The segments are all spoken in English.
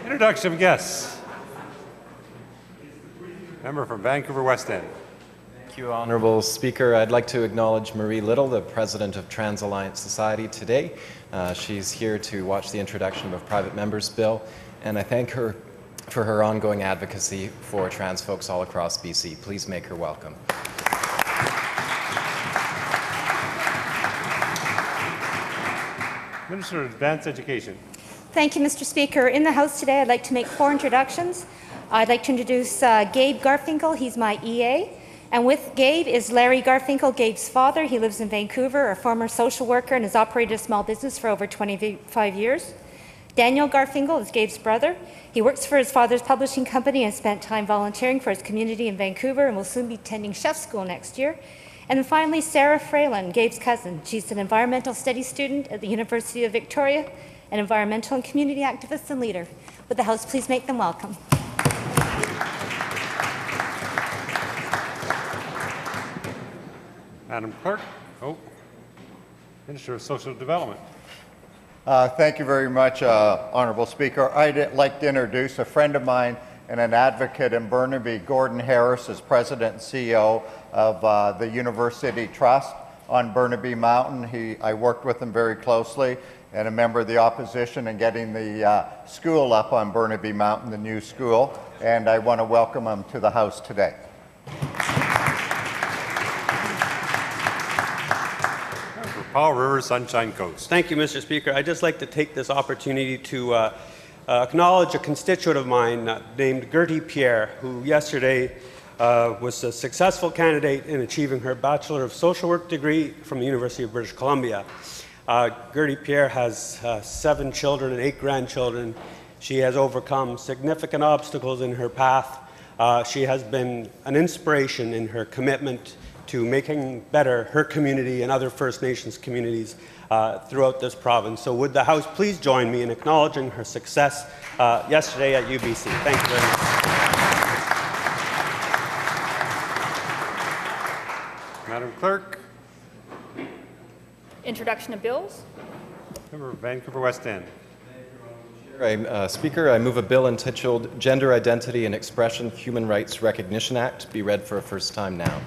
Introduction of guests. Member from Vancouver West End. Thank you, Honourable Speaker. I'd like to acknowledge Marie Little, the President of Trans Alliance Society today. She's here to watch the introduction of a private member's bill, and I thank her for her ongoing advocacy for trans folks all across BC. Please make her welcome. Minister of Advanced Education. Thank you, Mr. Speaker. In the House today, I'd like to make 4 introductions. I'd like to introduce Gabe Garfinkel. He's my EA. And with Gabe is Larry Garfinkel, Gabe's father. He lives in Vancouver, a former social worker, and has operated a small business for over 25 years. Daniel Garfinkel is Gabe's brother. He works for his father's publishing company and spent time volunteering for his community in Vancouver and will soon be attending chef school next year. And then finally, Sarah Fralin, Gabe's cousin. She's an environmental studies student at the University of Victoria, an environmental and community activist and leader. Would the House please make them welcome? Madam Clerk. Minister of Social Development. Thank you very much, Honourable Speaker. I'd like to introduce a friend of mine and an advocate in Burnaby. Gordon Harris is President and CEO of the University Trust on Burnaby Mountain. I worked with him very closely, and a member of the opposition in getting the school up on Burnaby Mountain, the new school, and I want to welcome him to the House today. Paul River, Sunshine Coast. Thank you, Mr. Speaker. I'd just like to take this opportunity to acknowledge a constituent of mine named Gertie Pierre, who yesterday was a successful candidate in achieving her Bachelor of Social Work degree from the University of British Columbia. Gertie Pierre has 7 children and 8 grandchildren. She has overcome significant obstacles in her path. She has been an inspiration in her commitment to making better her community and other First Nations communities throughout this province. So would the House please join me in acknowledging her success yesterday at UBC. Thank you very much. Madam Clerk. Introduction of bills. Member of Vancouver West End. Speaker, I move a bill entitled Gender Identity and Expression Human Rights Recognition Act be read for a first time now.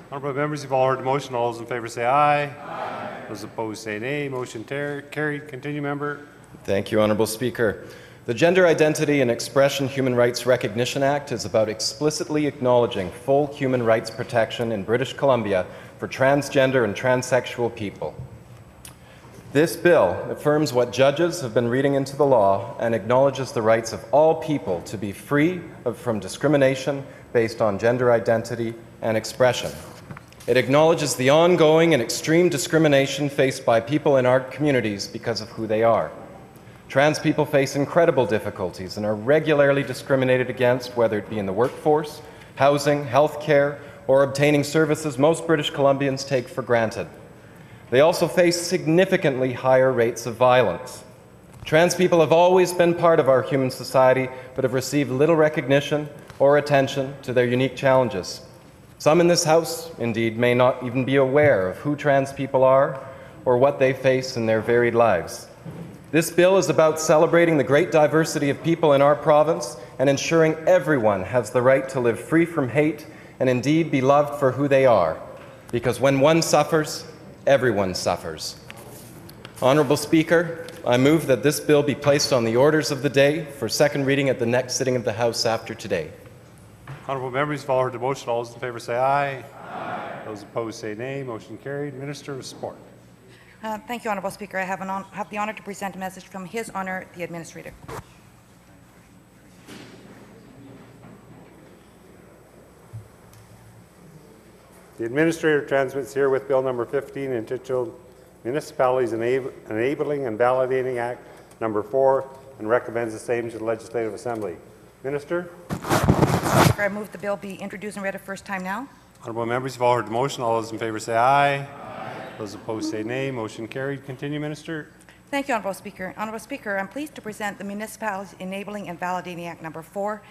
Honourable members, you've all heard the motion. All those in favour say aye. Aye. Those opposed say nay. Motion carried. Continue, member. Thank you, Honourable Speaker. The Gender Identity and Expression Human Rights Recognition Act is about explicitly acknowledging full human rights protection in British Columbia for transgender and transsexual people. This bill affirms what judges have been reading into the law and acknowledges the rights of all people to be free from discrimination based on gender identity and expression. It acknowledges the ongoing and extreme discrimination faced by people in our communities because of who they are. Trans people face incredible difficulties and are regularly discriminated against, whether it be in the workforce, housing, health care, or obtaining services most British Columbians take for granted. They also face significantly higher rates of violence. Trans people have always been part of our human society, but have received little recognition or attention to their unique challenges. Some in this House, indeed, may not even be aware of who trans people are or what they face in their varied lives. This bill is about celebrating the great diversity of people in our province and ensuring everyone has the right to live free from hate and indeed be loved for who they are. Because when one suffers, everyone suffers. Honourable Speaker, I move that this bill be placed on the orders of the day for second reading at the next sitting of the House after today. Honourable members, you've all heard the motion. All those in favour say aye. Aye. Those opposed say nay. Motion carried. Minister of Sport. Thank you, Honourable Speaker. I have the honour to present a message from His Honour, the Administrator. The Administrator transmits herewith Bill number 15 entitled Municipalities Enabling and Validating Act number 4 and recommends the same to the Legislative Assembly. Minister. I move the bill be introduced and read a first time now. Honourable members, you've all heard the motion. All those in favour say aye. Aye. Those opposed say nay. Motion carried. Continue, Minister. Thank you, Honourable Speaker. Honourable Speaker, I'm pleased to present the Municipalities Enabling and Validating Act number 4.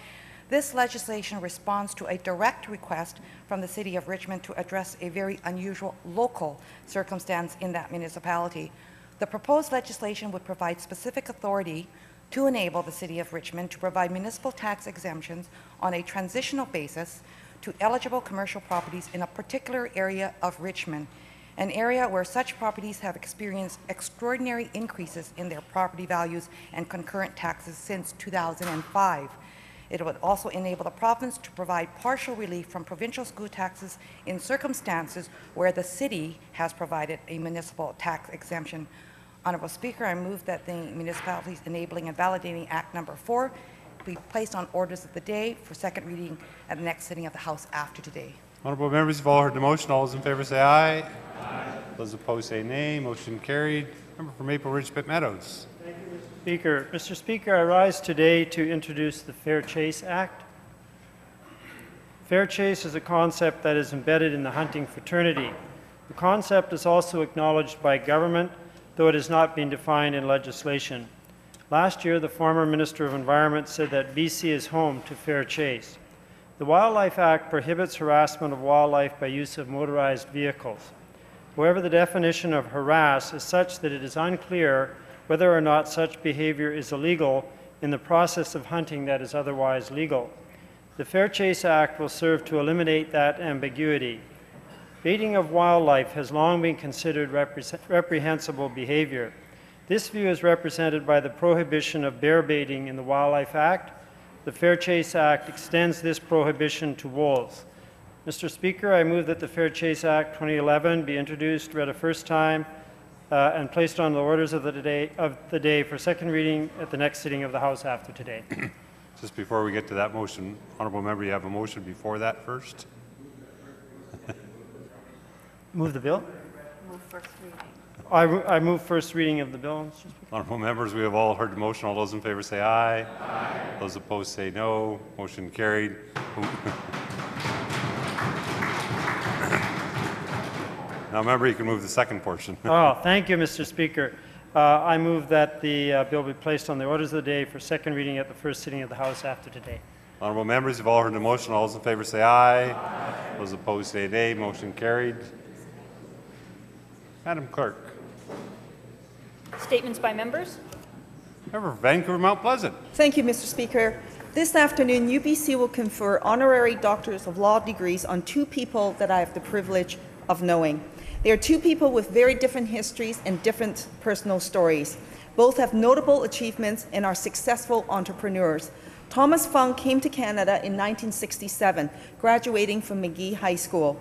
This legislation responds to a direct request from the City of Richmond to address a very unusual local circumstance in that municipality. The proposed legislation would provide specific authority to enable the City of Richmond to provide municipal tax exemptions on a transitional basis to eligible commercial properties in a particular area of Richmond, an area where such properties have experienced extraordinary increases in their property values and concurrent taxes since 2005. It would also enable the province to provide partial relief from provincial school taxes in circumstances where the city has provided a municipal tax exemption. Honourable Speaker, I move that the Municipalities Enabling and Validating Act Number 4 be placed on orders of the day for second reading at the next sitting of the House after today. Honourable members, you've all heard the motion. All those in favour say aye. Aye. Those opposed say nay. Motion carried. Member for Maple Ridge Pitt Meadows. Speaker. Mr. Speaker, I rise today to introduce the Fair Chase Act. Fair chase is a concept that is embedded in the hunting fraternity. The concept is also acknowledged by government, though it has not been defined in legislation. Last year, the former Minister of Environment said that BC is home to fair chase. The Wildlife Act prohibits harassment of wildlife by use of motorized vehicles. However, the definition of harass is such that it is unclear whether or not such behavior is illegal in the process of hunting that is otherwise legal. The Fair Chase Act will serve to eliminate that ambiguity. Baiting of wildlife has long been considered reprehensible behavior. This view is represented by the prohibition of bear baiting in the Wildlife Act. The Fair Chase Act extends this prohibition to wolves. Mr. Speaker, I move that the Fair Chase Act 2011 be introduced, read a first time, and placed on the orders of the day for second reading at the next sitting of the House after today. Just before we get to that motion, honourable member, you have a motion before that first. Move the bill? Move first reading. I move first reading of the bill. Honourable members, we have all heard the motion. All those in favour say aye. Aye. Those opposed say no. Motion carried. Now, member, you can move the second portion. Oh, thank you, Mr. Speaker. I move that the bill be placed on the orders of the day for second reading at the first sitting of the House after today. Honourable members, you've all heard the motion. All those in favour say aye. Aye. Those opposed say nay. Motion carried. Madam Clerk. Statements by members. Member for Vancouver Mount Pleasant. Thank you, Mr. Speaker. This afternoon, UBC will confer honorary Doctors of Law degrees on two people that I have the privilege of knowing. They are two people with very different histories and different personal stories. Both have notable achievements and are successful entrepreneurs. Thomas Fung came to Canada in 1967, graduating from McGee High School.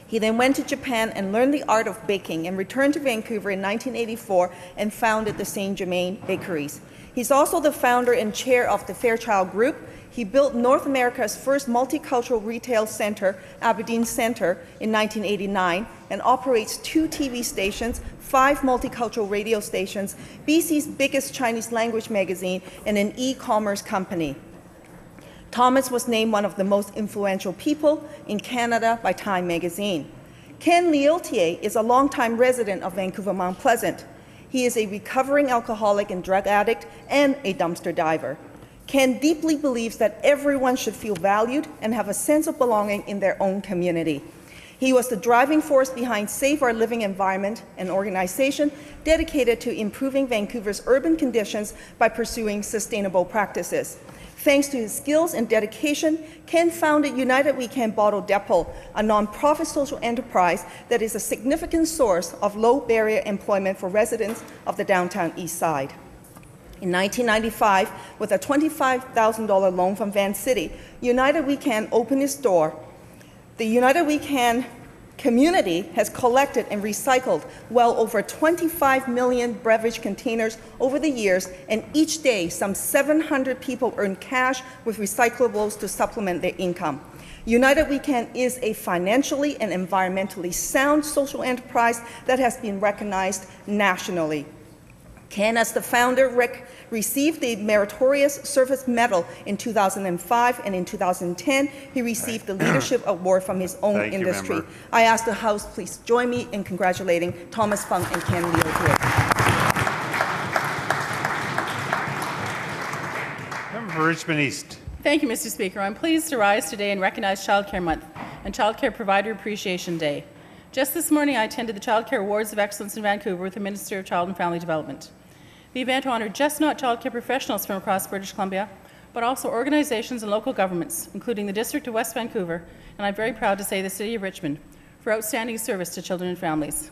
He then went to Japan and learned the art of baking and returned to Vancouver in 1984 and founded the Saint Germain Bakeries. He's also the founder and chair of the Fairchild Group. He built North America's first multicultural retail center, Aberdeen Centre, in 1989 and operates 2 TV stations, 5 multicultural radio stations, BC's biggest Chinese language magazine, and an e-commerce company. Thomas was named one of the most influential people in Canada by Time magazine. Ken Leotier is a longtime resident of Vancouver Mount Pleasant. He is a recovering alcoholic and drug addict and a dumpster diver. Ken deeply believes that everyone should feel valued and have a sense of belonging in their own community. He was the driving force behind Save Our Living Environment, an organization dedicated to improving Vancouver's urban conditions by pursuing sustainable practices. Thanks to his skills and dedication, Ken founded United We Can Bottle Depot, a nonprofit social enterprise that is a significant source of low-barrier employment for residents of the downtown east side. In 1995, with a $25,000 loan from Van City, United We Can opened its door. The United We Can community has collected and recycled well over 25 million beverage containers over the years, and each day some 700 people earn cash with recyclables to supplement their income. United We Can is a financially and environmentally sound social enterprise that has been recognized nationally. Ken, as the founder, received the Meritorious Service Medal in 2005, and in 2010, he received the Leadership Award from his own industry. I ask the House please join me in congratulating Thomas Fung and Ken Leotier. Member for Richmond East. Thank you, Mr. Speaker. I'm pleased to rise today and recognize Childcare Month and Childcare Provider Appreciation Day. Just this morning, I attended the Childcare Awards of Excellence in Vancouver with the Minister of Child and Family Development. The event honoured just not childcare professionals from across British Columbia, but also organizations and local governments, including the District of West Vancouver, and I'm very proud to say the City of Richmond, for outstanding service to children and families.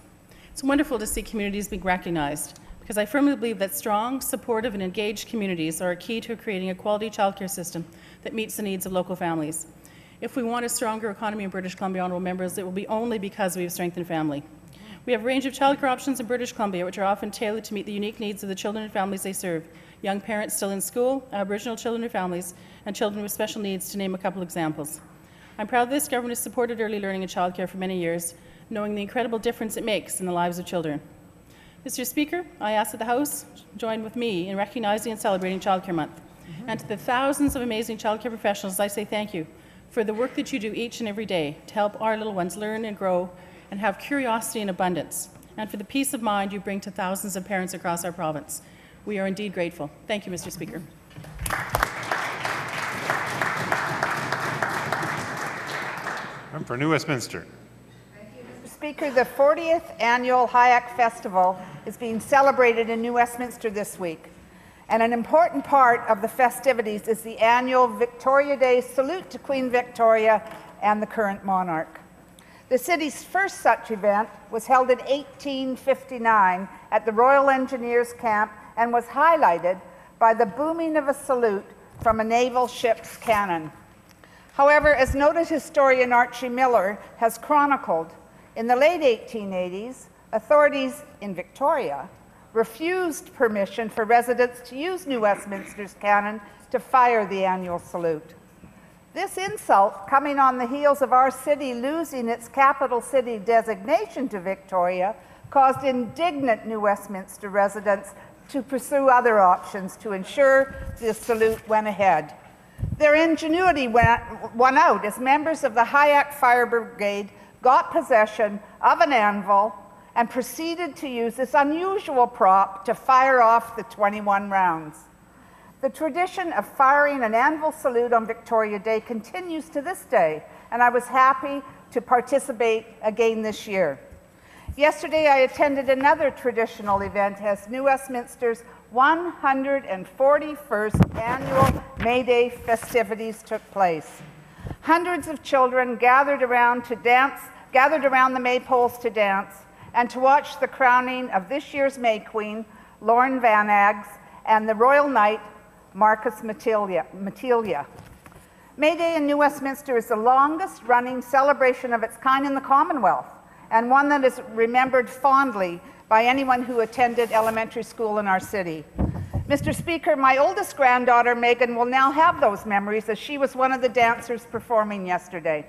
It's wonderful to see communities being recognized, because I firmly believe that strong, supportive, and engaged communities are a key to creating a quality childcare system that meets the needs of local families. If we want a stronger economy in British Columbia, honourable members, it will be only because we have strengthened family. We have a range of childcare options in British Columbia which are often tailored to meet the unique needs of the children and families they serve, young parents still in school, Aboriginal children and families, and children with special needs, to name a couple examples. I'm proud that this government has supported early learning and childcare for many years, knowing the incredible difference it makes in the lives of children. Mr. Speaker, I ask that the House join with me in recognizing and celebrating Childcare Month. And to the thousands of amazing childcare professionals, I say thank you for the work that you do each and every day to help our little ones learn and grow and have curiosity and abundance, and for the peace of mind you bring to thousands of parents across our province. We are indeed grateful. Thank you, Mr. Speaker. I'm for New Westminster. Speaker, the 40th Annual Hayak Festival is being celebrated in New Westminster this week, and an important part of the festivities is the annual Victoria Day salute to Queen Victoria and the current monarch. The city's first such event was held in 1859 at the Royal Engineers Camp and was highlighted by the booming of a salute from a naval ship's cannon. However, as noted historian Archie Miller has chronicled, in the late 1880s, authorities in Victoria refused permission for residents to use New Westminster's cannon to fire the annual salute. This insult, coming on the heels of our city losing its capital city designation to Victoria, caused indignant New Westminster residents to pursue other options to ensure the salute went ahead. Their ingenuity won out as members of the Hayak Fire Brigade got possession of an anvil and proceeded to use this unusual prop to fire off the 21 rounds. The tradition of firing an anvil salute on Victoria Day continues to this day, and I was happy to participate again this year. Yesterday, I attended another traditional event as New Westminster's 141st annual May Day festivities took place. Hundreds of children gathered around the maypoles to dance and to watch the crowning of this year's May Queen, Lorne Van Aggs, and the Royal Knight, Marcus Matilia. May Day in New Westminster is the longest running celebration of its kind in the Commonwealth, and one that is remembered fondly by anyone who attended elementary school in our city. Mr. Speaker, my oldest granddaughter, Megan, will now have those memories as she was one of the dancers performing yesterday.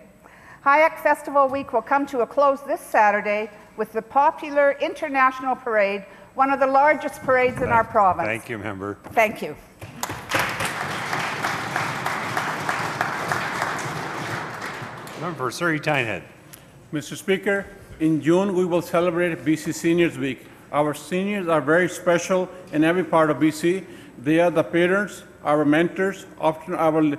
Hayak Festival Week will come to a close this Saturday with the popular International Parade, one of the largest parades in our province. Thank you, Member. Thank you. Member for Surrey Tynehead. Mr. Speaker, in June we will celebrate BC Seniors Week. Our seniors are very special in every part of BC. They are the parents, our mentors, often our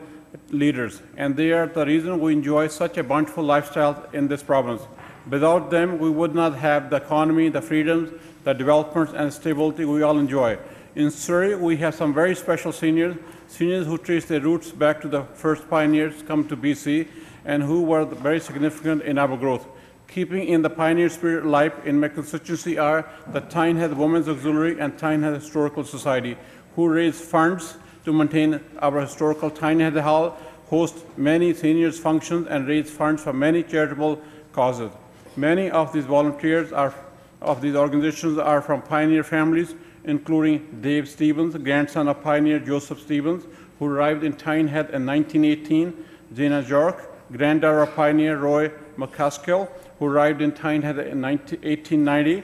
leaders, and they are the reason we enjoy such a bountiful lifestyle in this province. Without them, we would not have the economy, the freedoms, the developments, and stability we all enjoy. In Surrey, we have some very special seniors who trace their roots back to the first pioneers come to BC and who were very significant in our growth. Keeping in the pioneer spirit alive in my constituency are the Tynehead Women's Auxiliary and Tynehead Historical Society, who raise funds to maintain our historical Tynehead Hall, host many seniors functions, and raise funds for many charitable causes. Many of these volunteers of these organizations are from pioneer families, including Dave Stevens, grandson of pioneer Joseph Stevens, who arrived in Tynehead in 1918, Jana York, granddaughter of pioneer Roy McCaskill, who arrived in Tynehead in 1890,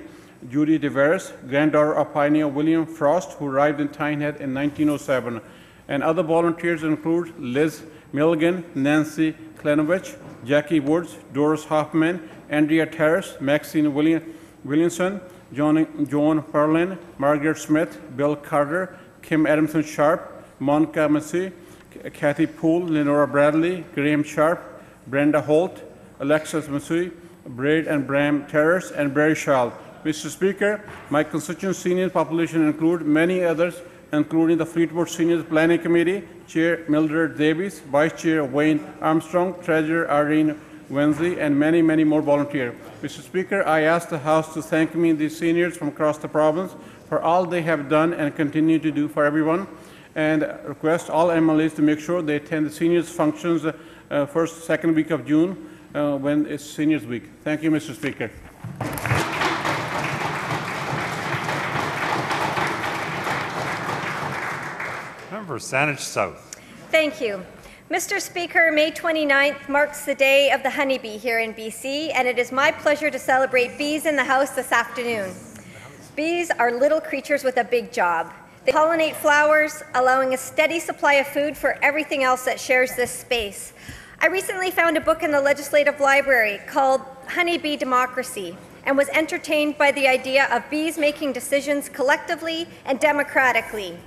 Judy DeVeris, granddaughter of pioneer William Frost, who arrived in Tynehead in 1907. And other volunteers include Liz Milligan, Nancy Klenovich, Jackie Woods, Doris Hoffman, Andrea Terrace, Maxine Williamson, Joan Perlin, Margaret Smith, Bill Carter, Kim Adamson Sharp, Monica Massey, Kathy Poole, Lenora Bradley, Graham Sharp, Brenda Holt, Alexis Masui, Braid and Bram Terrace, and Barry Schall. Mr. Speaker, my constituent senior population include many others, including the Fleetwood Seniors Planning Committee, Chair Mildred Davies, Vice Chair Wayne Armstrong, Treasurer Irene Wensley, and many, many more volunteers. Mr. Speaker, I ask the House to thank me, these seniors from across the province, for all they have done and continue to do for everyone, and request all MLAs to make sure they attend the seniors functions second week of June when it's Seniors Week. Thank you, Mr. Speaker. Member for Saanich South. Thank you. Mr. Speaker, May 29th marks the day of the honeybee here in BC, and it is my pleasure to celebrate bees in the House this afternoon. Bees are little creatures with a big job. They pollinate flowers, allowing a steady supply of food for everything else that shares this space. I recently found a book in the Legislative Library called Honeybee Democracy, and was entertained by the idea of bees making decisions collectively and democratically.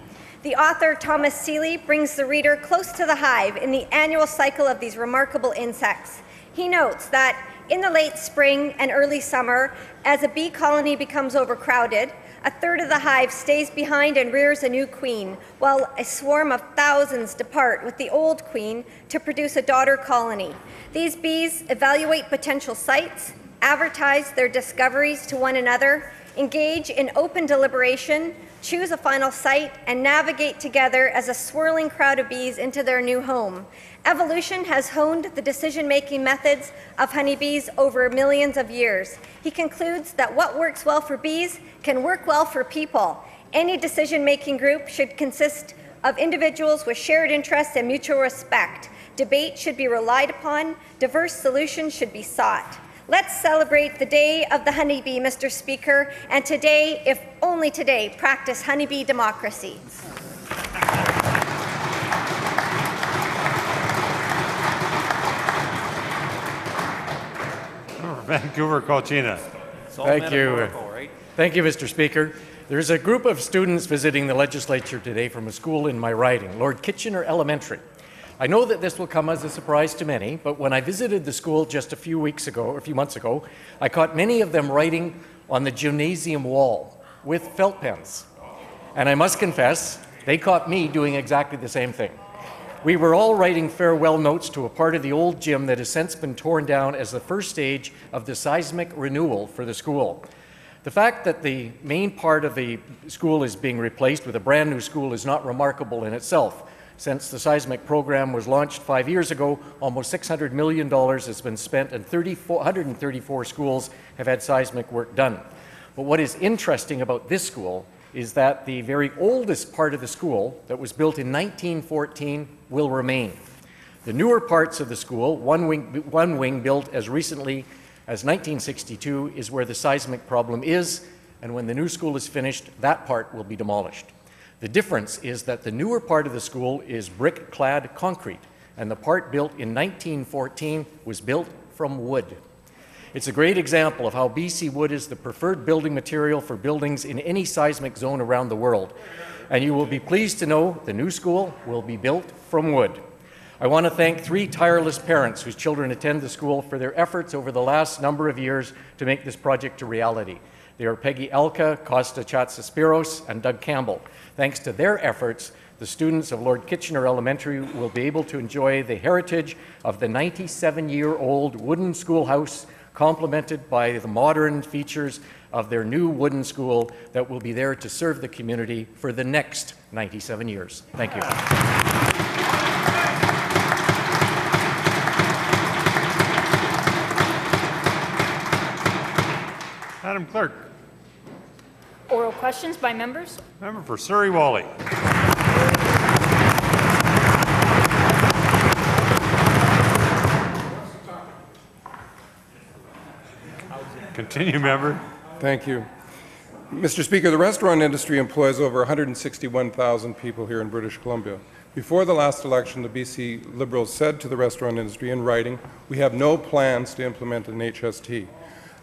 The author, Thomas Seeley, brings the reader close to the hive in the annual cycle of these remarkable insects. He notes that in the late spring and early summer, as a bee colony becomes overcrowded, a third of the hive stays behind and rears a new queen, while a swarm of thousands depart with the old queen to produce a daughter colony. These bees evaluate potential sites, advertise their discoveries to one another, engage in open deliberation, choose a final site, and navigate together as a swirling crowd of bees into their new home. Evolution has honed the decision-making methods of honeybees over millions of years. He concludes that what works well for bees can work well for people. Any decision-making group should consist of individuals with shared interests and mutual respect. Debate should be relied upon. Diverse solutions should be sought. Let's celebrate the day of the honeybee, Mr. Speaker, and today, if only today, practice honeybee democracy. Vancouver, Colchina. Thank you. Thank you, Mr. Speaker. There's a group of students visiting the Legislature today from a school in my riding, Lord Kitchener Elementary. I know that this will come as a surprise to many, but when I visited the school just a few months ago, I caught many of them writing on the gymnasium wall with felt pens. And I must confess, they caught me doing exactly the same thing. We were all writing farewell notes to a part of the old gym that has since been torn down as the first stage of the seismic renewal for the school. The fact that the main part of the school is being replaced with a brand new school is not remarkable in itself. Since the seismic program was launched 5 years ago, almost $600 million has been spent and 134 schools have had seismic work done. But what is interesting about this school is that the very oldest part of the school that was built in 1914 will remain. The newer parts of the school, one wing built as recently as 1962, is where the seismic problem is, and when the new school is finished, that part will be demolished. The difference is that the newer part of the school is brick-clad concrete, and the part built in 1914 was built from wood. It's a great example of how BC wood is the preferred building material for buildings in any seismic zone around the world. And you will be pleased to know the new school will be built from wood. I want to thank 3 tireless parents whose children attend the school for their efforts over the last number of years to make this project a reality. They are Peggy Elka, Costa Chatsaspiros, and Doug Campbell. Thanks to their efforts, the students of Lord Kitchener Elementary will be able to enjoy the heritage of the 97-year-old wooden schoolhouse, complemented by the modern features of their new wooden school that will be there to serve the community for the next 97 years. Thank you. Madam Clerk. Oral questions by members. Member for Surrey Wally. Continue, member. Thank you. Mr. Speaker, the restaurant industry employs over 161,000 people here in British Columbia. Before the last election, the BC Liberals said to the restaurant industry in writing, "We have no plans to implement an HST."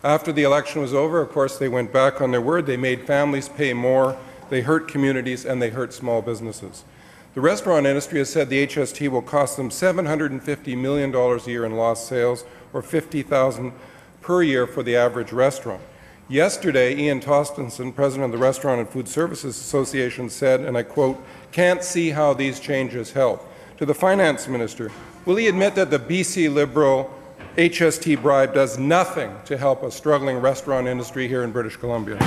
After the election was over, of course, they went back on their word. They made families pay more, they hurt communities, and they hurt small businesses. The restaurant industry has said the HST will cost them $750 million a year in lost sales, or $50,000 per year for the average restaurant. Yesterday, Ian Tostenson, president of the Restaurant and Food Services Association, said, and I quote, "Can't see how these changes help." To the finance minister, will he admit that the BC Liberal HST bribe does nothing to help a struggling restaurant industry here in British Columbia?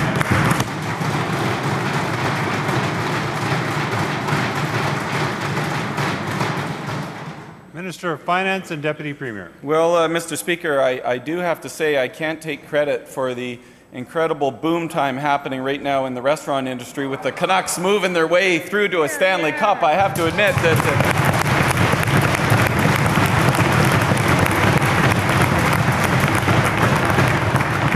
Minister of Finance and Deputy Premier. Well, Mr. Speaker, I do have to say I can't take credit for the incredible boom time happening right now in the restaurant industry with the Canucks moving their way through to a Stanley Cup. I have to admit that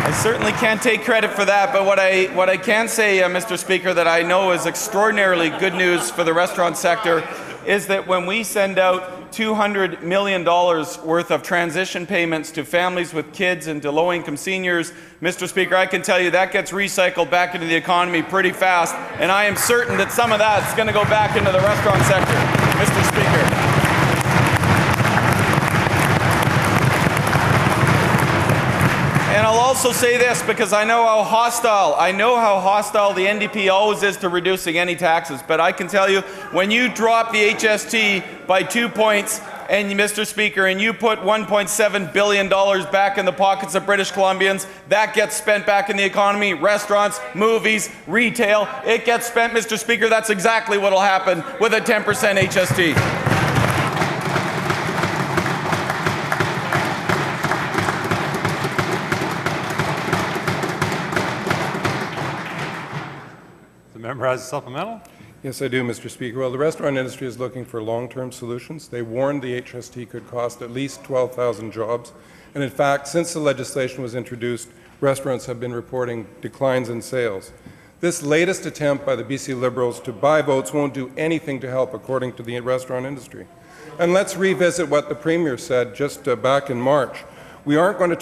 I certainly can't take credit for that, but what I can say, Mr. Speaker, that I know is extraordinarily good news for the restaurant sector is that when we send out $200 million worth of transition payments to families with kids and to low-income seniors, Mr. Speaker, I can tell you that gets recycled back into the economy pretty fast, and I am certain that some of that's going to go back into the restaurant sector, Mr. Speaker. And I'll also say this, because I know how hostile the NDP always is to reducing any taxes, but I can tell you, when you drop the HST by 2 points, and Mr. Speaker, and you put $1.7 billion back in the pockets of British Columbians, that gets spent back in the economy, restaurants, movies, retail, it gets spent, Mr. Speaker. That's exactly what will happen with a 10% HST. Member has a supplemental. Yes, I do, Mr. Speaker. Well, the restaurant industry is looking for long-term solutions. They warned the HST could cost at least 12,000 jobs. And in fact, since the legislation was introduced, restaurants have been reporting declines in sales. This latest attempt by the BC Liberals to buy votes won't do anything to help, according to the restaurant industry. And let's revisit what the Premier said just back in March. We aren't going to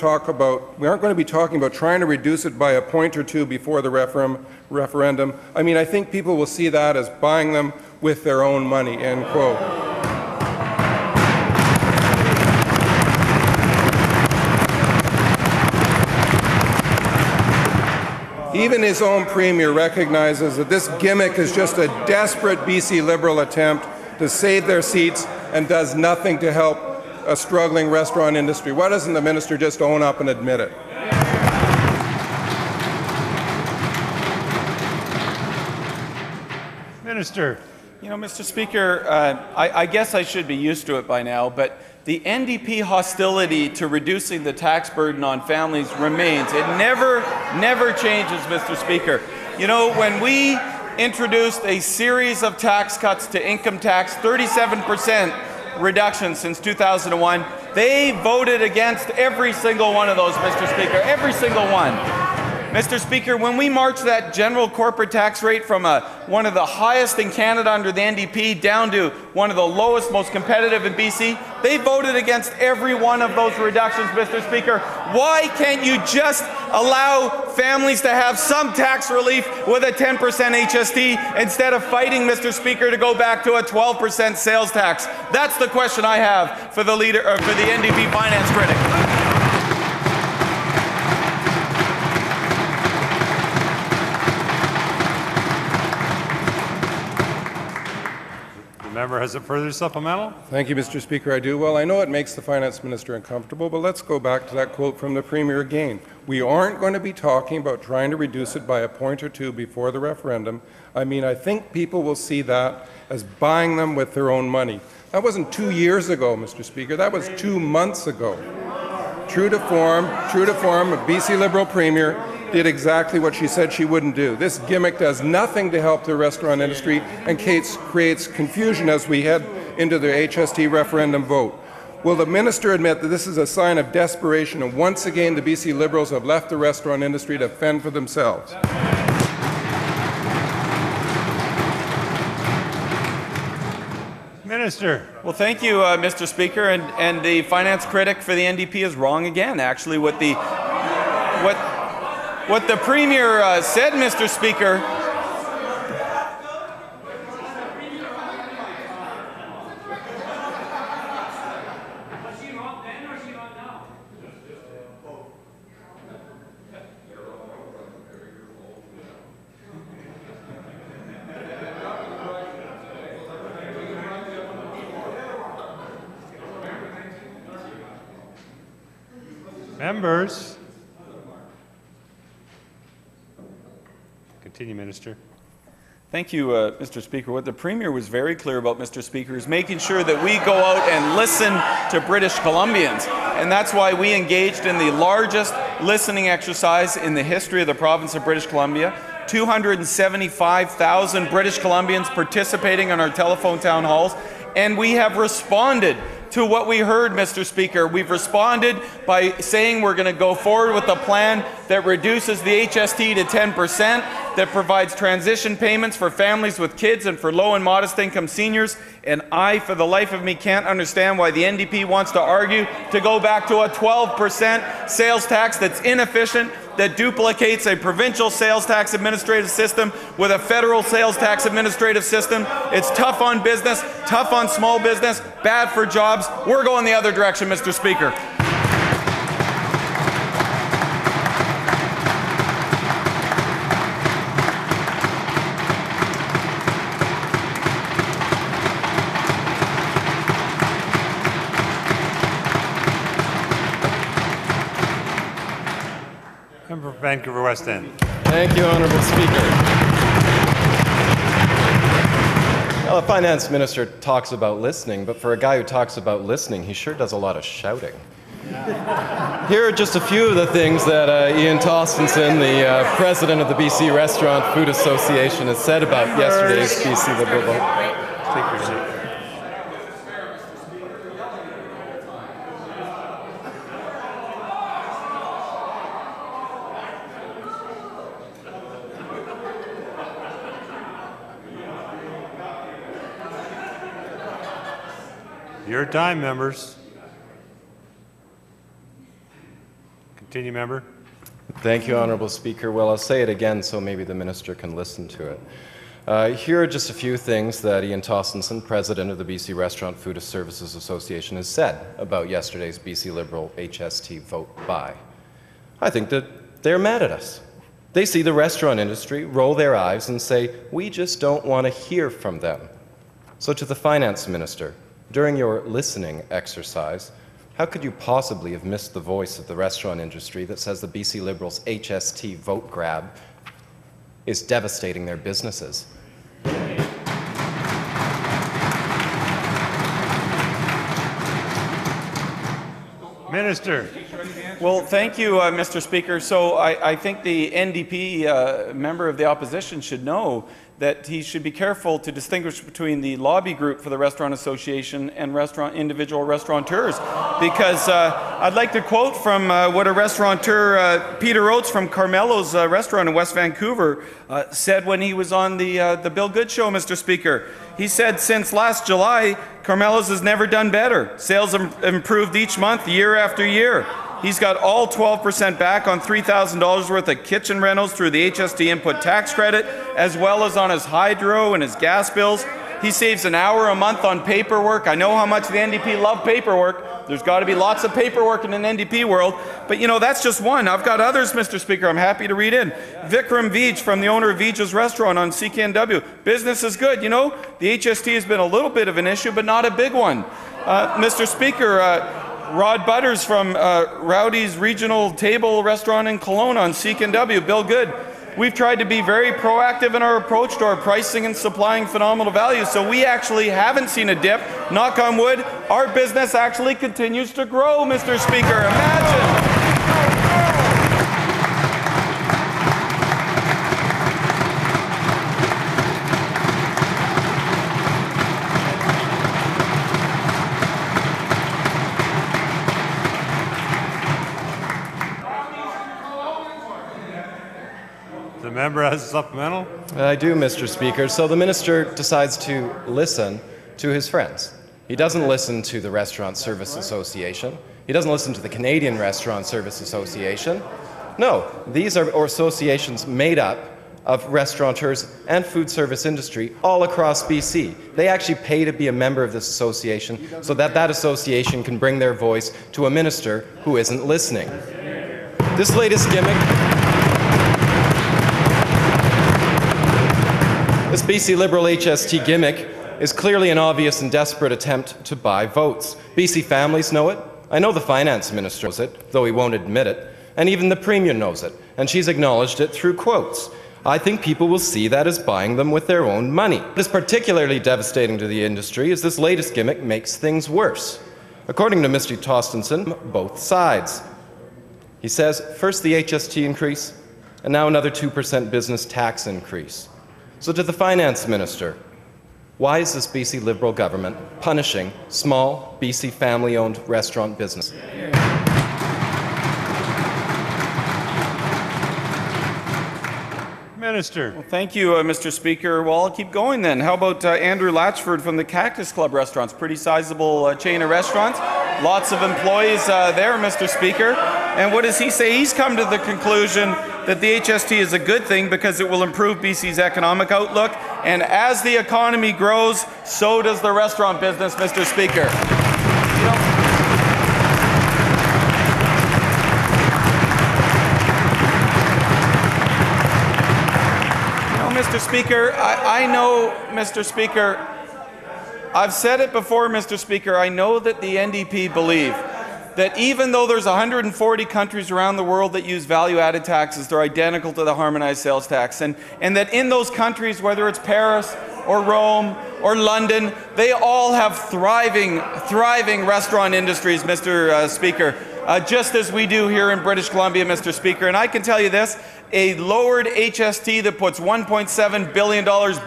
be talking about trying to reduce it by a point or two before the referendum. I mean, I think people will see that as buying them with their own money, end quote. Even his own Premier recognizes that this gimmick is just a desperate BC Liberal attempt to save their seats and does nothing to help a struggling restaurant industry. Why doesn't the minister just own up and admit it? Minister. You know, Mr. Speaker, I guess I should be used to it by now, but the NDP hostility to reducing the tax burden on families remains. It never changes, Mr. Speaker. You know, when we introduced a series of tax cuts to income tax, 37% reduction since 2001. They voted against every single one of those, Mr. Speaker, every single one. Mr. Speaker, when we marched that general corporate tax rate from one of the highest in Canada under the NDP down to one of the lowest, most competitive in BC, they voted against every one of those reductions, Mr. Speaker. Why can't you just allow families to have some tax relief with a 10% HST instead of fighting, Mr. Speaker, to go back to a 12% sales tax? That's the question I have for the leader, or for the NDP finance critic. The member has a further supplemental. Thank you, Mr. Speaker. I do. Well, I know it makes the finance minister uncomfortable, but let's go back to that quote from the Premier again. We aren't going to be talking about trying to reduce it by a point or two before the referendum. I mean, I think people will see that as buying them with their own money. That wasn't 2 years ago, Mr. Speaker. That was 2 months ago. True to form, a BC Liberal Premier did exactly what she said she wouldn't do. This gimmick does nothing to help the restaurant industry and creates confusion as we head into the HST referendum vote. Will the minister admit that this is a sign of desperation and once again the BC Liberals have left the restaurant industry to fend for themselves? Minister. Well, thank you, Mr. Speaker. And the finance critic for the NDP is wrong again. Actually, what the Premier said, Mr. Speaker, Members. Continue, Minister. Thank you, Mr. Speaker. What the Premier was very clear about, Mr. Speaker, is making sure that we go out and listen to British Columbians. And that's why we engaged in the largest listening exercise in the history of the province of British Columbia. 275,000 British Columbians participating in our telephone town halls. And we have responded to what we heard, Mr. Speaker. We've responded by saying we're going to go forward with a plan that reduces the HST to 10%, that provides transition payments for families with kids and for low and modest income seniors. And I, for the life of me, can't understand why the NDP wants to argue to go back to a 12% sales tax that's inefficient, that duplicates a provincial sales tax administrative system with a federal sales tax administrative system. It's tough on business, tough on small business, bad for jobs. We're going the other direction, Mr. Speaker. Member for Vancouver West End. Thank you, Honourable Speaker. Well, the Finance Minister talks about listening, but for a guy who talks about listening, he sure does a lot of shouting. Here are just a few of the things that Ian Tostenson, the President of the BC Restaurant Food Association, has said about yesterday's BC Liberal vote. Take your seat. Your time, members. Continue, member. Thank you, Honourable Speaker. Well, I'll say it again so maybe the Minister can listen to it. Here are just a few things that Ian Tostenson, President of the BC Restaurant Food Services Association, has said about yesterday's BC Liberal HST vote by. I think that they're mad at us. They see the restaurant industry, roll their eyes and say, we just don't want to hear from them. So to the Finance Minister, during your listening exercise, how could you possibly have missed the voice of the restaurant industry that says the BC Liberals' HST vote grab is devastating their businesses? Minister. Well, thank you, Mr. Speaker. So I think the NDP member of the opposition should know that he should be careful to distinguish between the lobby group for the Restaurant Association and individual restaurateurs. Because I'd like to quote from what a restaurateur, Peter Oates from Carmelo's restaurant in West Vancouver, said when he was on the Bill Good show, Mr. Speaker. He said, since last July, Carmelo's has never done better. Sales have improved each month, year after year. He's got all 12% back on $3,000 worth of kitchen rentals through the HST input tax credit, as well as on his hydro and his gas bills. He saves an hour a month on paperwork. I know how much the NDP love paperwork. There's got to be lots of paperwork in an NDP world. But, you know, that's just one. I've got others, Mr. Speaker, I'm happy to read in. Vikram Vij from the owner of Vij's Restaurant on CKNW. Business is good. You know, the HST has been a little bit of an issue, but not a big one. Mr. Speaker, Rod Butters from Rowdy's Regional Table Restaurant in Kelowna on CKNW. Bill Good. We've tried to be very proactive in our approach to our pricing and supplying phenomenal value, so we actually haven't seen a dip. Knock on wood, our business actually continues to grow, Mr. Speaker. Imagine. The member has a supplemental. I do, Mr. Speaker. So the minister decides to listen to his friends. He doesn't listen to the Restaurant Service Association. He doesn't listen to the Canadian Restaurant Service Association. No, these are associations made up of restaurateurs and food service industry all across BC. They actually pay to be a member of this association so that that association can bring their voice to a minister who isn't listening. This latest gimmick, this BC Liberal HST gimmick is clearly an obvious and desperate attempt to buy votes. BC families know it, I know the finance minister knows it, though he won't admit it, and even the premier knows it, and she's acknowledged it through quotes. I think people will see that as buying them with their own money. What is particularly devastating to the industry is this latest gimmick makes things worse. According to Mr. Tostenson, both sides. He says, first the HST increase, and now another 2% business tax increase. So to the finance minister, why is this BC Liberal government punishing small BC family-owned restaurant business? Minister. Well, thank you, Mr. Speaker. Well, I'll keep going then. How about Andrew Latchford from the Cactus Club Restaurants? Pretty sizable chain of restaurants. Lots of employees there, Mr. Speaker. And what does he say? He's come to the conclusion that the HST is a good thing because it will improve BC's economic outlook. And as the economy grows, so does the restaurant business, Mr. Speaker. Mr. Speaker, I know, Mr. Speaker, I've said it before, Mr. Speaker, I know that the NDP believe that even though there's 140 countries around the world that use value-added taxes, they're identical to the harmonized sales tax, and that in those countries, whether it's Paris or Rome or London, they all have thriving restaurant industries, Mr. Speaker, just as we do here in British Columbia, Mr. Speaker. And I can tell you this, a lowered HST that puts $1.7 billion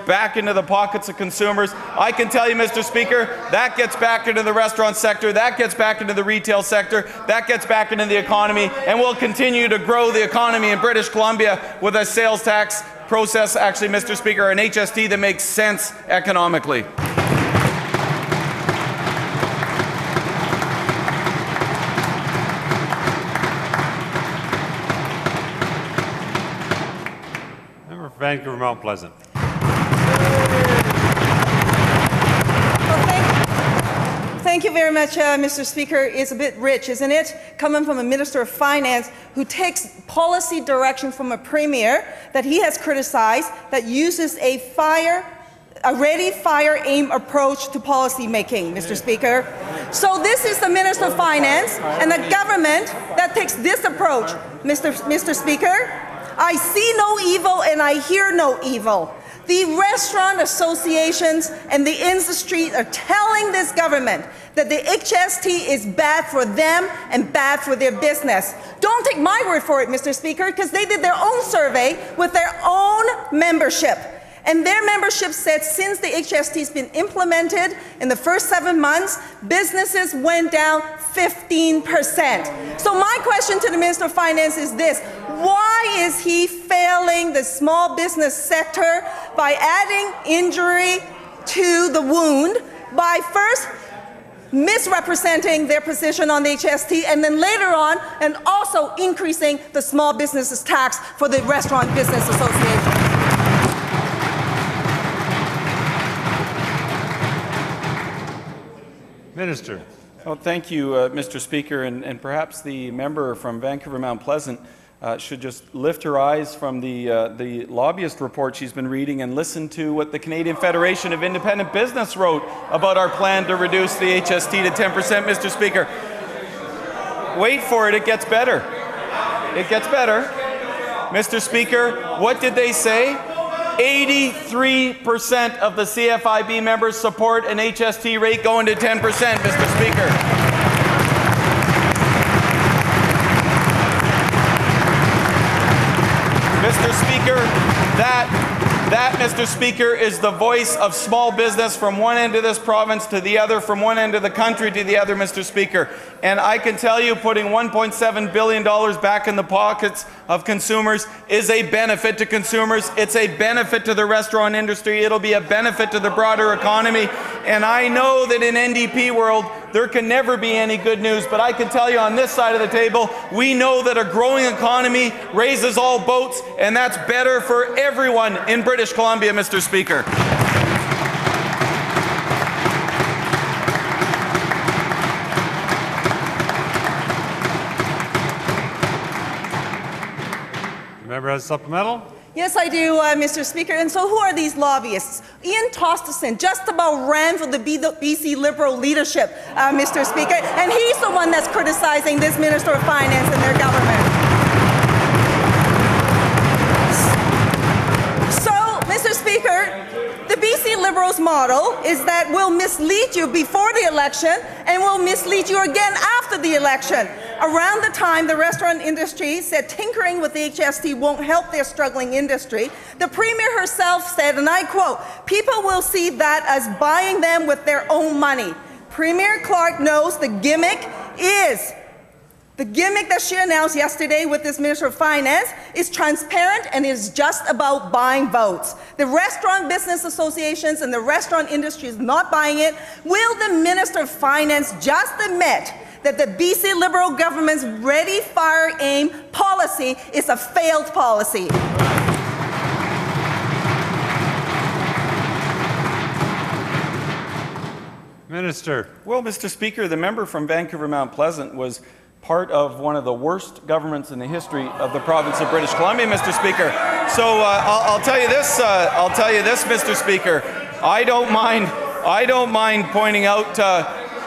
back into the pockets of consumers. I can tell you, Mr. Speaker, that gets back into the restaurant sector, that gets back into the retail sector, that gets back into the economy, and we'll continue to grow the economy in British Columbia with a sales tax process, actually, Mr. Speaker, an HST that makes sense economically. Vancouver Mount Pleasant. Thank you very much, Mr. Speaker. It's a bit rich, isn't it? Coming from a Minister of Finance who takes policy direction from a Premier that he has criticized that uses a ready, fire, aim approach to policy making, Mr. Speaker. So this is the Minister of Finance and the government that takes this approach, Mr. Speaker. I see no evil and I hear no evil. The restaurant associations and the industry are telling this government that the HST is bad for them and bad for their business. Don't take my word for it, Mr. Speaker, because they did their own survey with their own membership. And their membership said since the HST has been implemented in the first 7 months, businesses went down 15%. So my question to the Minister of Finance is this: why is he failing the small business sector by adding injury to the wound by first misrepresenting their position on the HST and then later on and also increasing the small businesses tax for the Restaurant Business Association? Minister. Well, thank you, Mr. Speaker, and perhaps the member from Vancouver Mount Pleasant should just lift her eyes from the lobbyist report she's been reading and listen to what the Canadian Federation of Independent Business wrote about our plan to reduce the HST to 10%, Mr. Speaker. Wait for it, it gets better. It gets better. Mr. Speaker, what did they say? 83% of the CFIB members support an HST rate going to 10%, Mr. Speaker. Mr. Speaker, that, Mr. Speaker, is the voice of small business from one end of this province to the other, from one end of the country to the other, Mr. Speaker. And I can tell you putting $1.7 billion back in the pockets of consumers is a benefit to consumers. It's a benefit to the restaurant industry. It'll be a benefit to the broader economy. And I know that in NDP world, there can never be any good news, but I can tell you on this side of the table, we know that a growing economy raises all boats, and that's better for everyone in British Columbia, Mr. Speaker. The member has a supplemental. Yes, I do, Mr. Speaker. And so who are these lobbyists? Ian Tosterson just about ran for the BC Liberal leadership, Mr. Speaker, and he's the one that's criticizing this Minister of Finance and their government. So, Mr. Speaker, the BC Liberals' model is that we'll mislead you before the election and we'll mislead you again after the election. Around the time the restaurant industry said tinkering with the HST won't help their struggling industry, the Premier herself said, and I quote, "People will see that as buying them with their own money." Premier Clark knows the gimmick that she announced yesterday with this Minister of Finance is transparent and is just about buying votes. The restaurant business associations and the restaurant industry is not buying it. Will the Minister of Finance just admit that the BC Liberal government's ready, fire, aim policy is a failed policy? Minister. Well, Mr. Speaker, the member from Vancouver Mount Pleasant was part of one of the worst governments in the history of the province of British Columbia, Mr. Speaker. So I'll tell you this, Mr. Speaker. I don't mind pointing out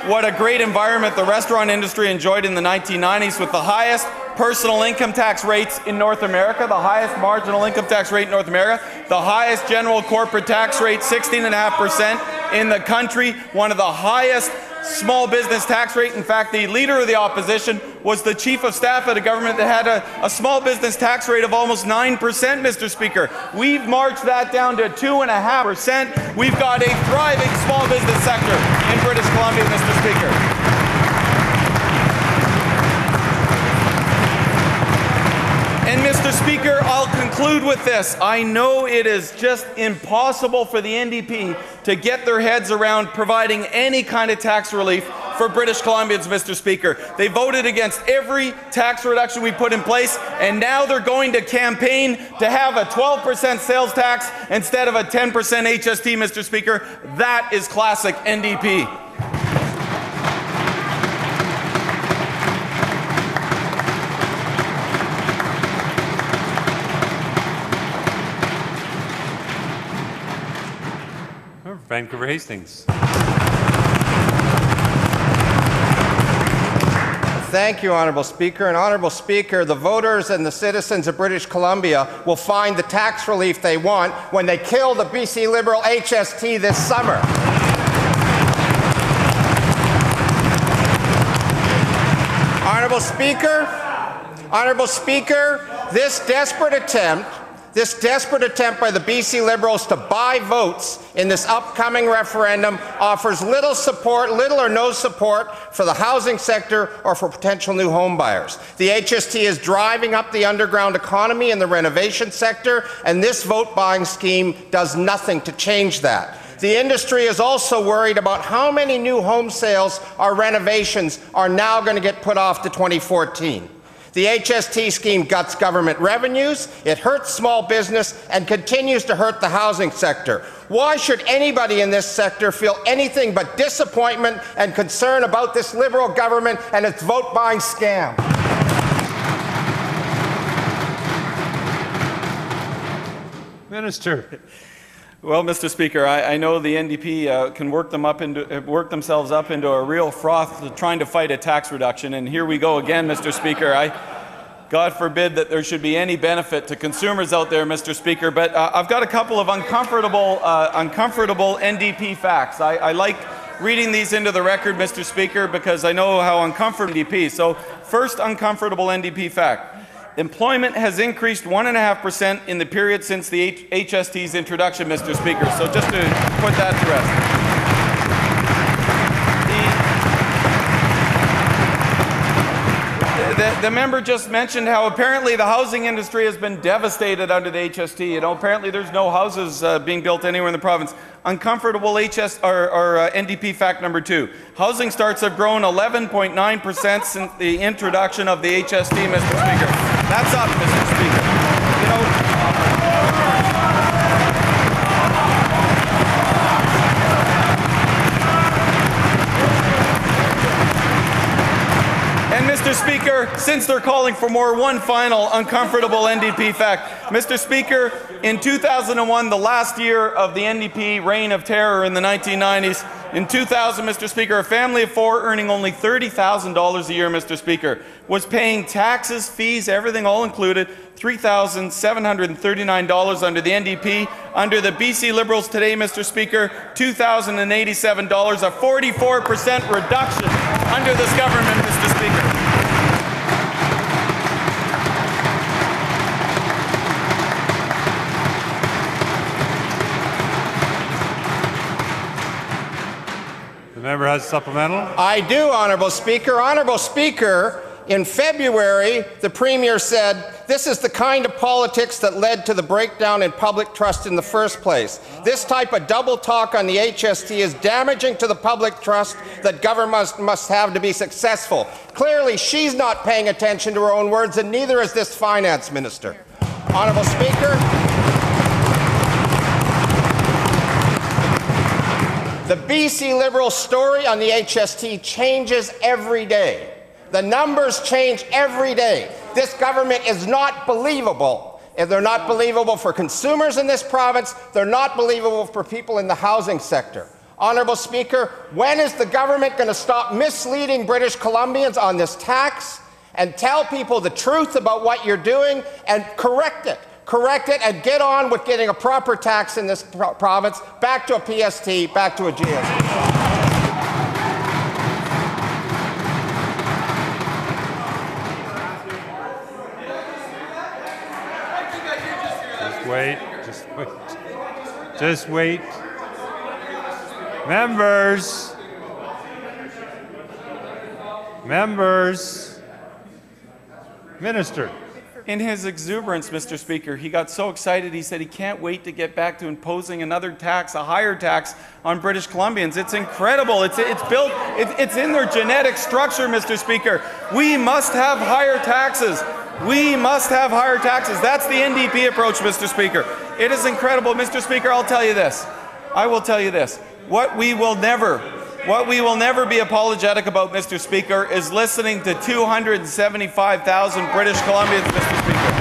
what a great environment the restaurant industry enjoyed in the 1990s with the highest personal income tax rates in North America, the highest marginal income tax rate in North America, the highest general corporate tax rate, 16.5% in the country, one of the highest small business tax rate. In fact, the leader of the opposition was the chief of staff at a government that had a small business tax rate of almost 9%, Mr. Speaker. We've marched that down to 2.5%. We've got a thriving small business sector in British Columbia, Mr. Speaker. And Mr. Speaker, I'll conclude with this. I know it is just impossible for the NDP to get their heads around providing any kind of tax relief for British Columbians, Mr. Speaker. They voted against every tax reduction we put in place, and now they're going to campaign to have a 12% sales tax instead of a 10% HST, Mr. Speaker. That is classic NDP. Vancouver Hastings. Thank you, Honourable Speaker. And Honourable Speaker, the voters and the citizens of British Columbia will find the tax relief they want when they kill the BC Liberal HST this summer. Honourable Speaker, this desperate attempt by the BC Liberals to buy votes in this upcoming referendum offers little or no support for the housing sector or for potential new home buyers. The HST is driving up the underground economy in the renovation sector, and this vote-buying scheme does nothing to change that. The industry is also worried about how many new home sales or renovations are now going to get put off to 2014. The HST scheme guts government revenues, it hurts small business, and continues to hurt the housing sector. Why should anybody in this sector feel anything but disappointment and concern about this Liberal government and its vote-buying scam? Minister. Well, Mr. Speaker, I know the NDP can work themselves up into a real froth trying to fight a tax reduction, and here we go again, Mr. Speaker. God forbid that there should be any benefit to consumers out there, Mr. Speaker, but I've got a couple of uncomfortable NDP facts. I like reading these into the record, Mr. Speaker, because I know how uncomfortable NDP. So, first uncomfortable NDP fact. Employment has increased 1.5% in the period since the HST's introduction, Mr. Speaker. So just to put that to rest. The member just mentioned how apparently the housing industry has been devastated under the HST. You know, apparently there's no houses being built anywhere in the province. Uncomfortable NDP fact number 2. Housing starts have grown 11.9% since the introduction of the HST, Mr. Speaker. That's up, Mr. Speaker. You know, and Mr. Mr. Speaker, since they're calling for more, one final uncomfortable NDP fact. Mr. Speaker, in 2001, the last year of the NDP reign of terror in the 1990s, in 2000, Mr. Speaker, a family of four earning only $30,000 a year, Mr. Speaker, was paying taxes, fees, everything all included, $3,739 under the NDP. Under the BC Liberals today, Mr. Speaker, $2,087, a 44% reduction under this government, Mr. Speaker. The member has a supplemental. I do, Honourable Speaker. Honourable Speaker, in February, the Premier said, "This is the kind of politics that led to the breakdown in public trust in the first place. This type of double talk on the HST is damaging to the public trust that government must have to be successful." Clearly, she's not paying attention to her own words, and neither is this Finance Minister. Honourable Speaker, the BC Liberal story on the HST changes every day. The numbers change every day. This government is not believable. If they're not believable for consumers in this province, they're not believable for people in the housing sector. Honourable Speaker, when is the government going to stop misleading British Columbians on this tax and tell people the truth about what you're doing and correct it? Correct it and get on with getting a proper tax in this province, back to a PST, back to a GST. Wait, just wait. Members. Minister. In his exuberance, Mr. Speaker, he got so excited he said he can't wait to get back to imposing another tax, a higher tax, on British Columbians. It's incredible. It's built, it's in their genetic structure, Mr. Speaker. We must have higher taxes. We must have higher taxes. That's the NDP approach, Mr. Speaker. It is incredible. Mr. Speaker, I'll tell you this. I will tell you this. What we will never be apologetic about, Mr. Speaker, is listening to 275,000 British Columbians, Mr. Speaker.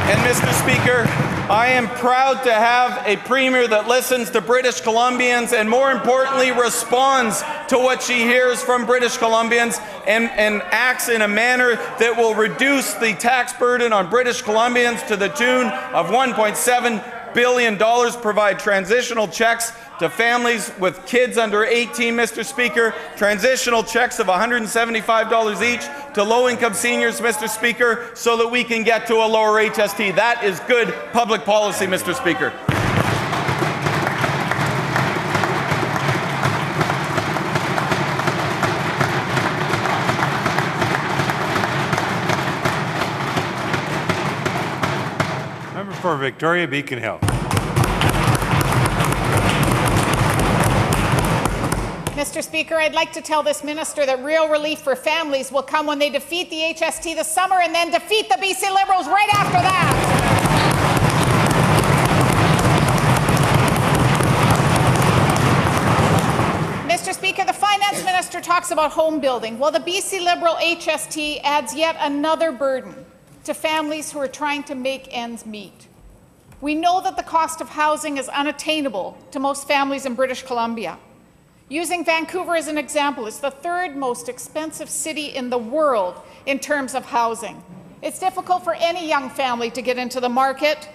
And Mr. Speaker, I am proud to have a Premier that listens to British Columbians and, more importantly, responds to what she hears from British Columbians and acts in a manner that will reduce the tax burden on British Columbians to the tune of $1.7 billion, provide transitional checks to families with kids under 18, Mr. Speaker, transitional checks of $175 each to low-income seniors, Mr. Speaker, so that we can get to a lower HST. That is good public policy, Mr. Speaker. Member for Victoria Beacon Hill. Mr. Speaker, I'd like to tell this minister that real relief for families will come when they defeat the HST this summer and then defeat the BC Liberals right after that. Mr. Speaker, the Finance Minister talks about home building. Well, the BC Liberal HST adds yet another burden to families who are trying to make ends meet. We know that the cost of housing is unattainable to most families in British Columbia. Using Vancouver as an example, it's the third most expensive city in the world in terms of housing. It's difficult for any young family to get into the market.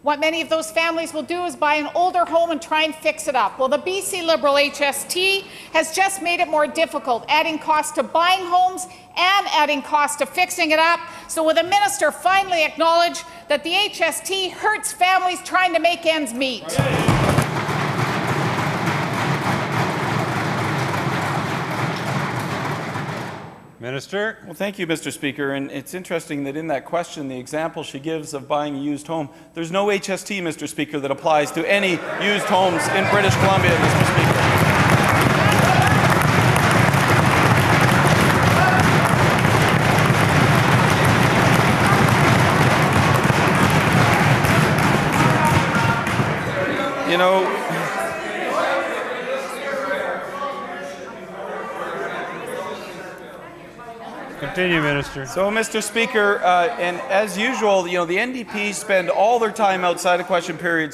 What many of those families will do is buy an older home and try and fix it up. Well, the BC Liberal HST has just made it more difficult, adding cost to buying homes and adding cost to fixing it up. So will the minister finally acknowledge that the HST hurts families trying to make ends meet? Minister. Well, thank you, Mr. Speaker. And it's interesting that in that question, the example she gives of buying a used home, there's no HST, Mr. Speaker, that applies to any used homes in British Columbia, Mr. Speaker. You know, Continue, Minister. So, Mr. Speaker, and as usual, you know, the NDP spend all their time outside of question period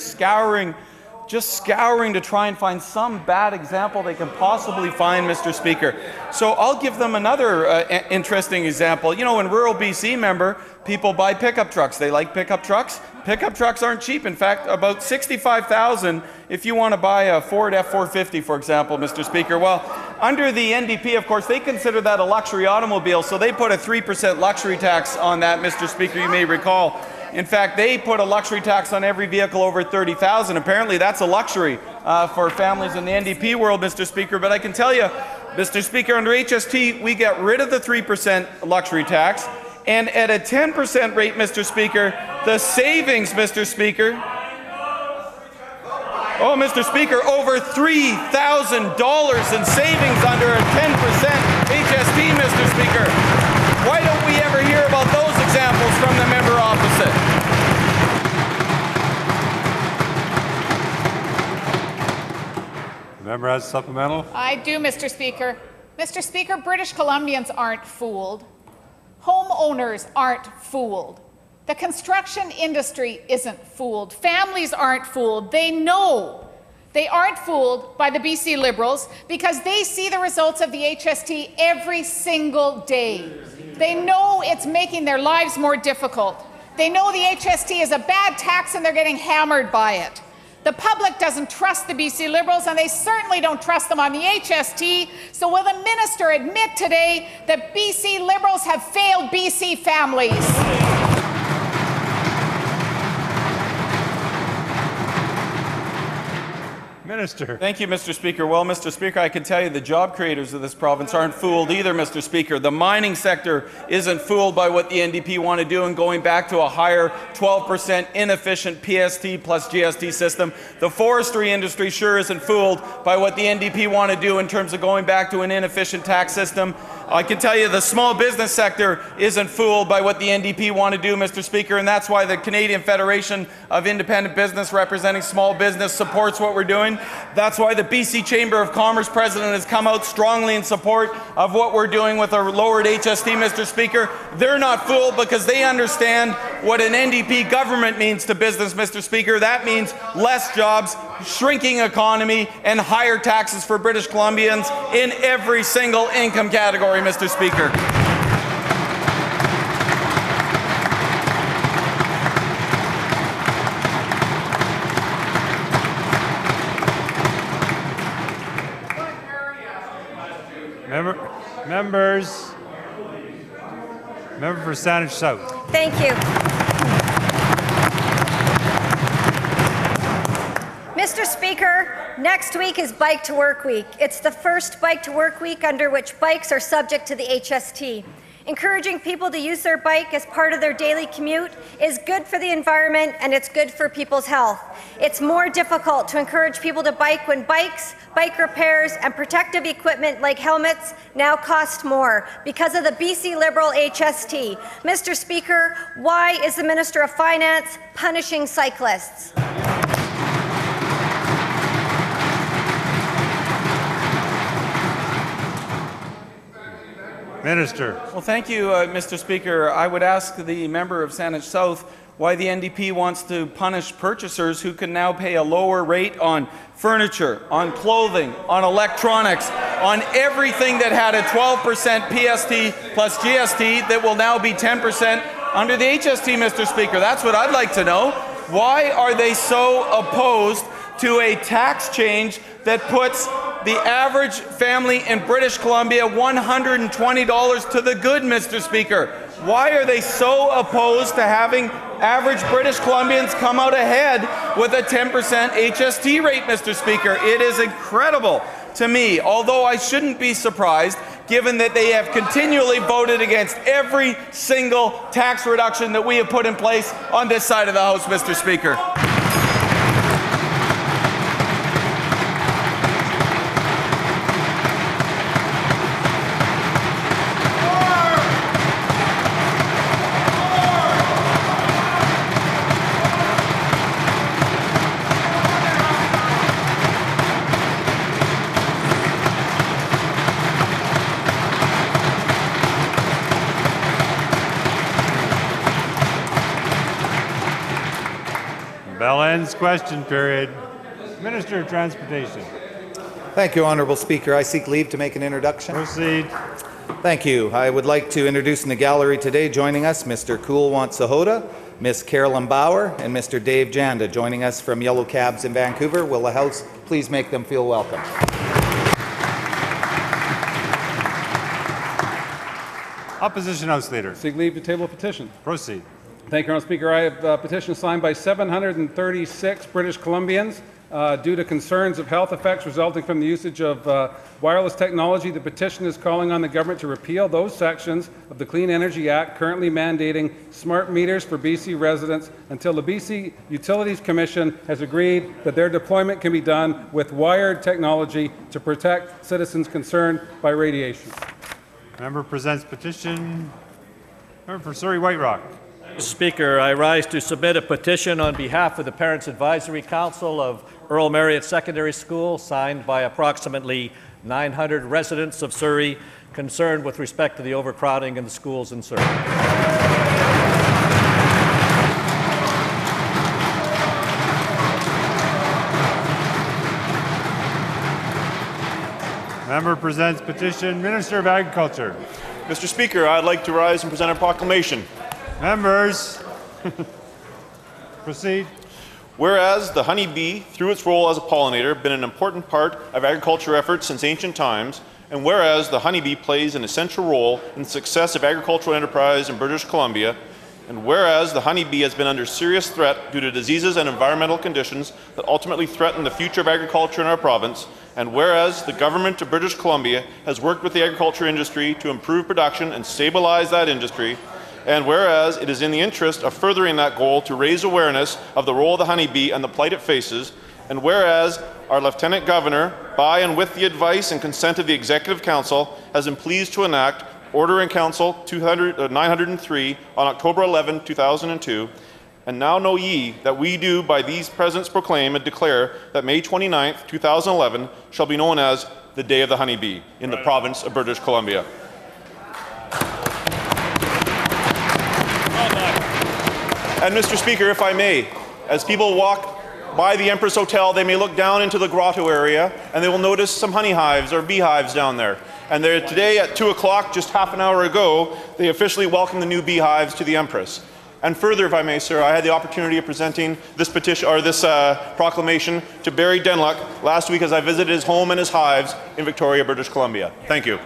just scouring to try and find some bad example they can possibly find, Mr. Speaker. So I'll give them another interesting example. You know, in rural BC, member, people buy pickup trucks. They like pickup trucks. Pickup trucks aren't cheap. In fact, about $65,000 if you want to buy a Ford F-450, for example, Mr. Speaker. Well, under the NDP, of course, they consider that a luxury automobile, so they put a 3% luxury tax on that, Mr. Speaker, you may recall. In fact, they put a luxury tax on every vehicle over $30,000. Apparently, that's a luxury for families in the NDP world, Mr. Speaker. But I can tell you, Mr. Speaker, under HST, we get rid of the 3% luxury tax. And at a 10% rate, Mr. Speaker, the savings, Mr. Speaker, oh, Mr. Speaker, over $3,000 in savings under a 10% HST, Mr. Speaker. Why don't we ever hear about those examples from the member opposite? The member has supplemental. I do, Mr. Speaker. Mr. Speaker, British Columbians aren't fooled. Homeowners aren't fooled. The construction industry isn't fooled. Families aren't fooled. They know they aren't fooled by the BC Liberals because they see the results of the HST every single day. They know it's making their lives more difficult. They know the HST is a bad tax and they're getting hammered by it. The public doesn't trust the BC Liberals, and they certainly don't trust them on the HST. So will the minister admit today that BC Liberals have failed BC families? Minister. Thank you, Mr. Speaker. Well, Mr. Speaker, I can tell you the job creators of this province aren't fooled either, Mr. Speaker. The mining sector isn't fooled by what the NDP want to do and going back to a higher 12% inefficient PST plus GST system. The forestry industry sure isn't fooled by what the NDP want to do in terms of going back to an inefficient tax system. I can tell you the small business sector isn't fooled by what the NDP want to do, Mr. Speaker, and that's why the Canadian Federation of Independent Business representing small business supports what we're doing. That's why the BC Chamber of Commerce president has come out strongly in support of what we're doing with our lowered HST, Mr. Speaker. They're not fooled because they understand what an NDP government means to business, Mr. Speaker. That means less jobs, shrinking economy, and higher taxes for British Columbians in every single income category, Mr. Speaker. Member for Saanich South. Thank you. Mr. Speaker, next week is Bike to Work Week. It's the first Bike to Work Week under which bikes are subject to the HST. Encouraging people to use their bike as part of their daily commute is good for the environment and it's good for people's health. It's more difficult to encourage people to bike when bikes, bike repairs, and protective equipment like helmets now cost more because of the BC Liberal HST. Mr. Speaker, why is the Minister of Finance punishing cyclists? Minister. Well, thank you, Mr. Speaker. I would ask the member of Saanich South why the NDP wants to punish purchasers who can now pay a lower rate on furniture, on clothing, on electronics, on everything that had a 12% PST plus GST that will now be 10% under the HST, Mr. Speaker. That's what I'd like to know. Why are they so opposed to a tax change that puts the average family in British Columbia $120 to the good, Mr. Speaker? Why are they so opposed to having average British Columbians come out ahead with a 10% HST rate, Mr. Speaker? It is incredible to me, although I shouldn't be surprised, given that they have continually voted against every single tax reduction that we have put in place on this side of the House, Mr. Speaker. Bell ends question period. Minister of Transportation. Thank you, Honourable Speaker. I seek leave to make an introduction. Proceed. Thank you. I would like to introduce in the gallery today, joining us, Mr. Kulwant Sahota, Ms. Carolyn Bauer, and Mr. Dave Janda, joining us from Yellow Cabs in Vancouver. Will the House please make them feel welcome? Opposition House Leader. Seek leave to table a petition. Proceed. Thank you, Honourable Speaker. I have a petition signed by 736 British Columbians due to concerns of health effects resulting from the usage of wireless technology. The petition is calling on the government to repeal those sections of the Clean Energy Act currently mandating smart meters for BC residents until the BC Utilities Commission has agreed that their deployment can be done with wired technology to protect citizens concerned by radiation. Member presents petition. Member for Surrey White Rock. Mr. Speaker, I rise to submit a petition on behalf of the Parents Advisory Council of Earl Marriott Secondary School, signed by approximately 900 residents of Surrey concerned with respect to the overcrowding in the schools in Surrey. Member presents petition. Minister of Agriculture. Mr. Speaker, I'd like to rise and present a proclamation. Members, proceed. Whereas the honeybee, through its role as a pollinator, been an important part of agriculture efforts since ancient times, and whereas the honeybee plays an essential role in the success of agricultural enterprise in British Columbia, and whereas the honeybee has been under serious threat due to diseases and environmental conditions that ultimately threaten the future of agriculture in our province, and whereas the government of British Columbia has worked with the agriculture industry to improve production and stabilize that industry, and whereas it is in the interest of furthering that goal to raise awareness of the role of the honeybee and the plight it faces, and whereas our Lieutenant Governor, by and with the advice and consent of the Executive Council, has been pleased to enact Order in Council 903 on October 11, 2002, and now know ye that we do by these presents proclaim and declare that May 29, 2011 shall be known as the Day of the Honeybee in the province of British Columbia. And Mr. Speaker, if I may, as people walk by the Empress Hotel, they may look down into the grotto area and they will notice some honey hives or beehives down there. And today at 2 o'clock, just half an hour ago, they officially welcomed the new beehives to the Empress. And further, if I may, sir, I had the opportunity of presenting this petition or this proclamation to Barry Denluck last week as I visited his home and his hives in Victoria, British Columbia. Thank you.